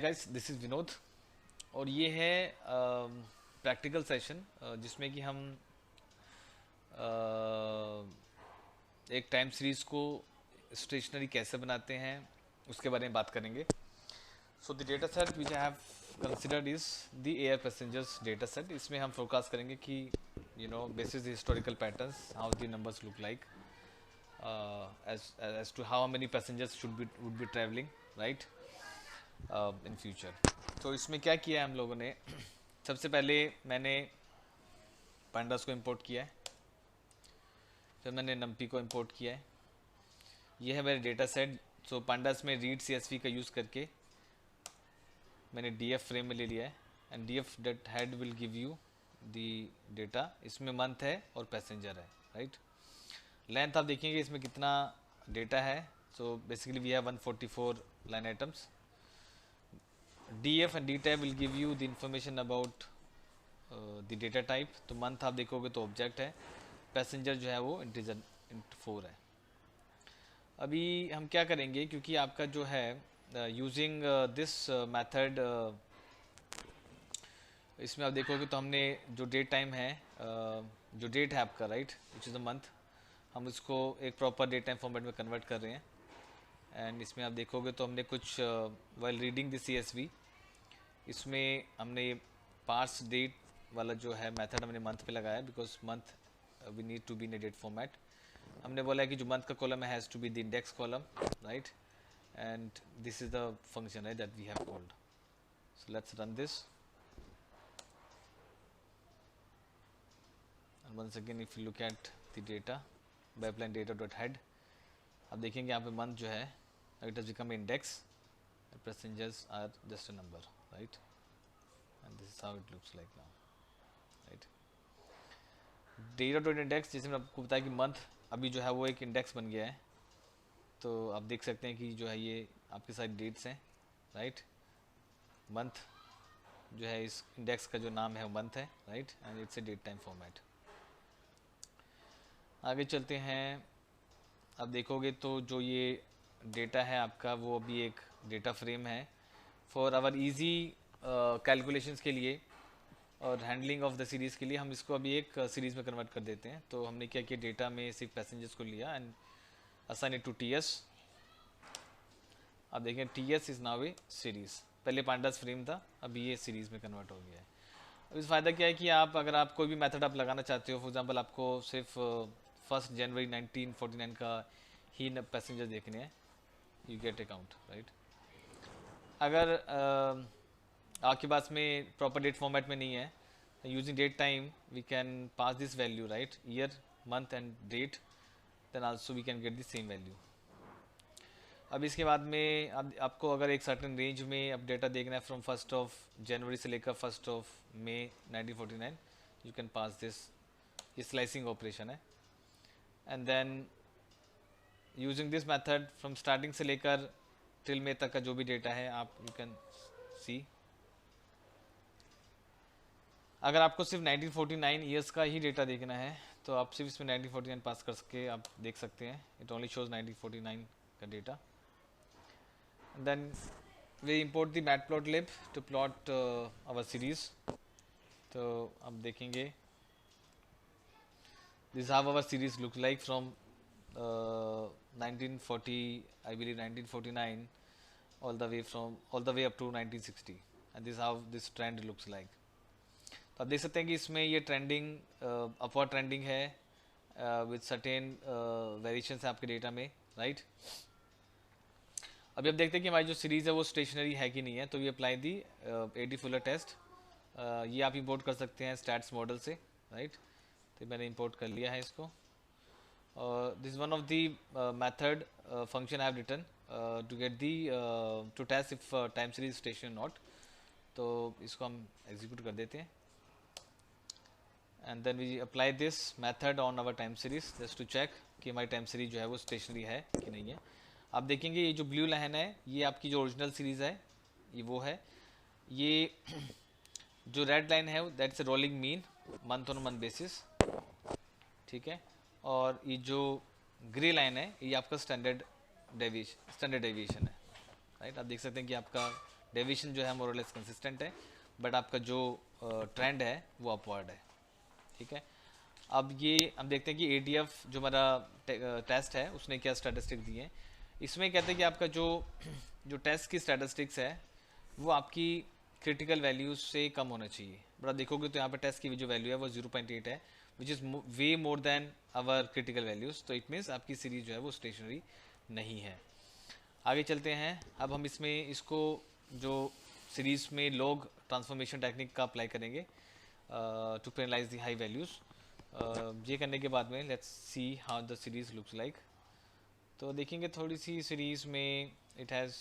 Guys, this is Vinod और ये है प्रैक्टिकल सेशन जिसमें कि हम एक टाइम सीरीज़ को स्टेशनरी कैसे बनाते हैं उसके बारे में बात करेंगे. So the data set which I have considered is the air passengers data set. इसमें हम फोरकास्ट करेंगे कि basis the historical patterns how the numbers look like as to how many passengers would be traveling, right, in future. तो इसमें क्या किया है हम लोगों ने. सबसे पहले मैंने पांडास को इंपोर्ट किया है, फिर मैंने नम्पी को इंपोर्ट किया है. ये है मेरे डेटा सेट. सो पांडास में रीड CSV का यूज़ करके मैंने DF फ्रेम में ले लिया है and DF dot head will give you the data. इसमें मंथ है और पैसेंजर है, राइट. लेंथ आप देखेंगे इसमें कितना डेटा है. So basically we have 144 line items. DF and D tab will give you the information about the data type. तो मंथ आप देखोगे तो ऑब्जेक्ट है, पैसेंजर जो है वो इंटीजर इंट 4 है. अभी हम क्या करेंगे, क्योंकि आपका जो है यूजिंग दिस मेथड, इसमें आप देखोगे तो हमने जो डेट टाइम है, जो डेट है आपका, right, which is the month, हम इसको एक प्रॉपर डेट टाइम फॉर्मेट में कन्वर्ट कर रहे हैं. एंड इसमें आप देखोगे तो हमने कुछ वाइल रीडिंग द CSV, इसमें हमने पार्स डेट वाला जो है मेथड हमने मंथ पे लगाया, because month we need to be in a date format. हमने बोला है कि जो मंथ का कॉलम है has to be the index column, right, and this is the function है that we have called. So let's run this. And once again if you look at the data बाइप्लाइन data dot head, आप देखेंगे यहाँ पे month जो है it has become index, passengers are just a number, right, and this is how it looks like now, right. Data dot index, जैसे मैंने आपको बताया कि मंथ अभी जो है वो एक इंडेक्स बन गया है. तो आप देख सकते हैं कि जो है ये आपके सारे डेट्स हैं, राइट. मंथ जो है इस इंडेक्स का जो नाम है वो मंथ है, right, and it's a date time format. आगे चलते हैं. अब देखोगे तो जो ये डेटा है आपका वो अभी एक डेटा फ्रेम है. फॉर आवर इजी कैलकुलेशंस के लिए और हैंडलिंग ऑफ द सीरीज़ के लिए हम इसको अभी एक सीरीज़ में कन्वर्ट कर देते हैं. तो हमने क्या किया, डेटा में सिर्फ पैसेंजर्स को लिया and assign it to TS. अब देखें TS is now a series. पहले पांडास फ्रेम था, अभी ये सीरीज़ में कन्वर्ट हो गया है. अब इस फ़ायदा क्या है कि आप अगर आप कोई भी मेथड आप लगाना चाहते हो, फॉर एग्जांपल आपको सिर्फ 1 जनवरी 1949 का ही पैसेंजर देखने हैं, यू गेट अकाउंट, राइट. अगर आपके पास में प्रॉपर डेट फॉर्मेट में नहीं है, using date time we can pass this value, right, year, month and date, then also we can get the same value. अब इसके बाद में आपको अगर एक सर्टेन रेंज में अब डेटा देखना है फ्रॉम 1 जनवरी से लेकर 1 मई 1949, यू कैन पास दिस. ये स्लाइसिंग ऑपरेशन है. And then using this method from starting से लेकर टिल मई तक का जो भी डेटा है आप यू कैन सी. अगर आपको सिर्फ 1949 ईयर्स का ही डेटा देखना है तो आप सिर्फ इसमें 1949 पास कर सके आप देख सकते हैं. इट ओनली शोज 1949 का डेटा. Then we import the matplotlib to plot our series. तो अब देखेंगे this how our series look like from 1940, I believe 1949, all the way up to 1960, and this is how this trend looks like. तो आप देख सकते हैं कि इसमें ये ट्रेंडिंग अपवर्ड ट्रेंडिंग है विद सर्टेन वेरिएशंस है आपके डेटा में, राइट. अभी आप देखते हैं कि हमारी जो सीरीज़ है वो स्टेशनरी है कि नहीं है. तो we apply the AD fuller test. ये आप इंपोर्ट कर सकते हैं स्टैट्स मॉडल से, राइट. तो मैंने इंपोर्ट कर लिया है इसको. This is one of the method function I have written to get the to test if time series station not. तो इसको हम एग्जीक्यूट कर देते हैं. and then we apply this method on our time series just to check कि हमारी time series जो है वो स्टेशनरी है कि नहीं है. आप देखेंगे ये जो ब्लू लाइन है ये आपकी जो ओरिजिनल सीरीज़ है ये वो है. ये जो रेड लाइन है that's a rolling mean month on month basis, ठीक है. और ये जो ग्रे लाइन है ये आपका स्टैंडर्ड डेविएशन है, राइट. आप देख सकते हैं कि आपका डेविएशन जो है मोरलेस कंसिस्टेंट है, बट आपका जो ट्रेंड है वो अपवर्ड है, ठीक है। अब ये हम देखते हैं कि एडीएफ जो हमारा टेस्ट है उसने क्या स्टैटिस्टिक दिए हैं। इसमें कहते हैं कि आपका जो जो टेस्ट की स्टैटिस्टिक्स है वो आपकी क्रिटिकल वैल्यूज से कम होना चाहिए। बड़ा देखोगे तो यहाँ पे टेस्ट की जो वैल्यू है वो 0.8 है, which is way more than our critical values. तो इट मीन्स आपकी सीरीज जो है वो स्टेशनरी नहीं है। आगे चलते हैं। अब हम इसमें इसको जो सीरीज में लॉग ट्रांसफॉर्मेशन टेक्निक का अप्लाई करेंगे to penalize the high values. ये करने के बाद में let's see how the series looks like. तो देखेंगे थोड़ी सी सीरीज में it has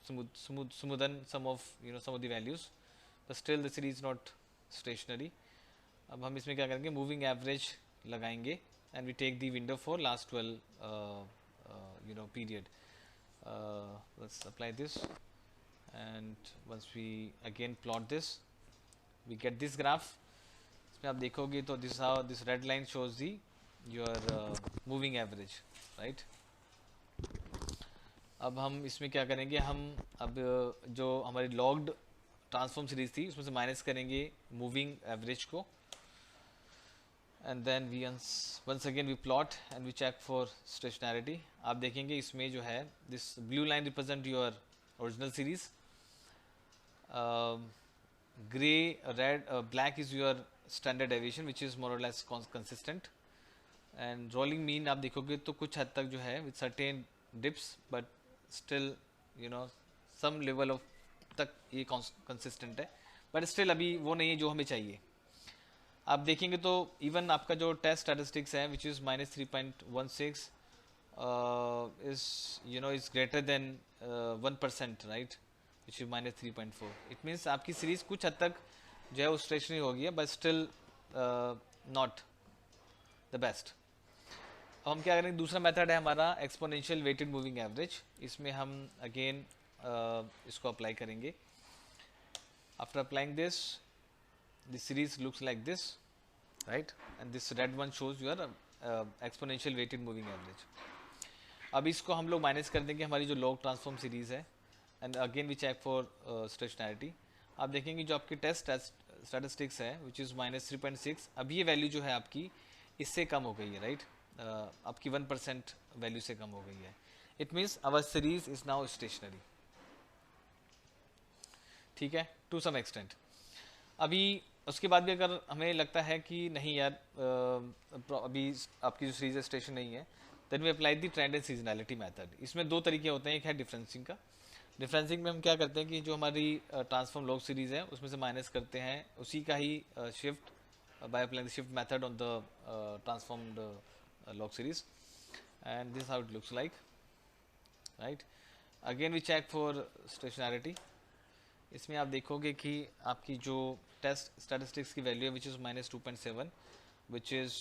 smoothen some of the values, but still the series not stationary. अब हम इसमें क्या करेंगे, मूविंग एवरेज लगाएंगे and we take the window for last 12 period. Let's apply this and once we again plot this we get this graph. इसमें आप देखोगे तो this how this red line shows the your moving average, right. अब हम इसमें क्या करेंगे, हम अब जो हमारी लॉग्ड ट्रांसफॉर्म सीरीज थी उसमें से माइनस करेंगे मूविंग एवरेज को and then we once again we plot and we check for stationarity. आप देखेंगे इसमें जो है this blue line represent your original series, grey red black is your standard deviation which is more or less consistent, and rolling mean आप देखोगे तो कुछ हद तक जो है with certain dips but still some level of तक ये कंसिस्टेंट है, बट स्टिल अभी वो नहीं है जो हमें चाहिए। आप देखेंगे तो इवन आपका जो टेस्ट स्टैटिस्टिक्स है which is -3.16 is is greater than 1%, right, which is -3.4। It means आपकी सीरीज कुछ हद तक जो है वो स्टेशनरी हो गई है, but still not the best. अब हम क्या करेंगे, दूसरा मेथड है हमारा एक्सपोनेंशियल वेटेड मूविंग एवरेज। इसमें हम अगेन इसको अप्लाई करेंगे। After applying this the series looks like this, right, and this red one shows your exponential weighted moving average. अब इसको हम लोग माइनस कर देंगे हमारी जो लॉग ट्रांसफॉर्म सीरीज है and again we check for stationarity. आप देखेंगे जो आपकी टेस्ट स्टैटिस्टिक्स है विच इज़ -3.6, अब ये वैल्यू जो है आपकी इससे कम हो गई है, राइट, आपकी 1% वैल्यू से कम हो गई है। It means our series is now stationary, ठीक है, टू सम एक्सटेंट। अभी उसके बाद भी अगर हमें लगता है कि नहीं यार अभी आपकी जो सीरीज स्टेशन नहीं है, then we apply the trend and seasonality method. इसमें दो तरीके होते हैं, एक है डिफरेंसिंग का। डिफरेंसिंग में हम क्या करते हैं कि जो हमारी ट्रांसफॉर्म लॉग सीरीज है उसमें से माइनस करते हैं उसी का ही shift by applying the shift method on the transformed log series, and this is how it looks like, right. Again we check for stationarity. इसमें आप देखोगे कि आपकी जो टेस्ट स्टैटिस्टिक्स की वैल्यू है which is -2.7 which is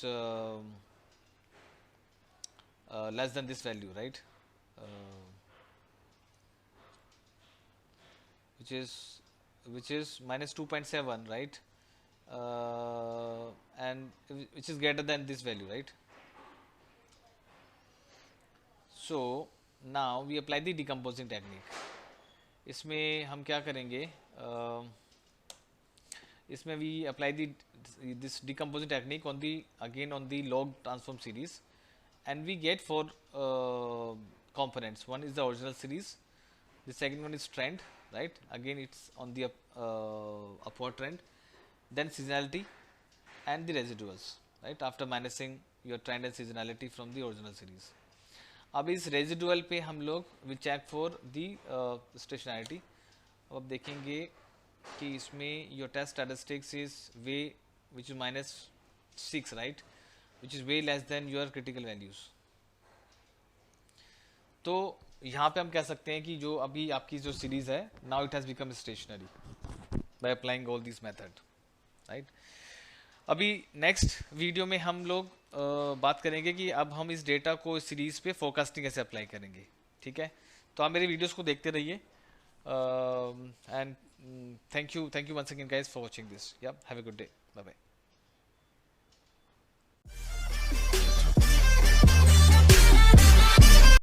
less than this value, right, which is -2.7, right, and which is greater than this value, right. So now we apply the decomposing technique. इसमें हम क्या करेंगे, इसमें we apply this decomposing technique on the log transform series, and we get 4 components. One is the original series, the second one is trend, right, again it's on the upward trend, then seasonality and the residuals, right, after minusing your trend and seasonality from the original series. अब इस residual पे हम लोग will check for the stationarity. अब देखेंगे कि इसमें your test statistics is way which is -6, right, which is way less than your critical values. तो यहाँ पे हम कह सकते हैं कि जो अभी आपकी जो सीरीज़ है now it has become stationary by applying all this method, right. अभी नेक्स्ट वीडियो में हम लोग बात करेंगे कि अब हम इस डेटा को इस सीरीज पे फोरकास्टिंग कैसे अप्लाई करेंगे, ठीक है। तो आप मेरे वीडियोस को देखते रहिए and thank you once again guys for watching this. Yeah have a good day, bye bye.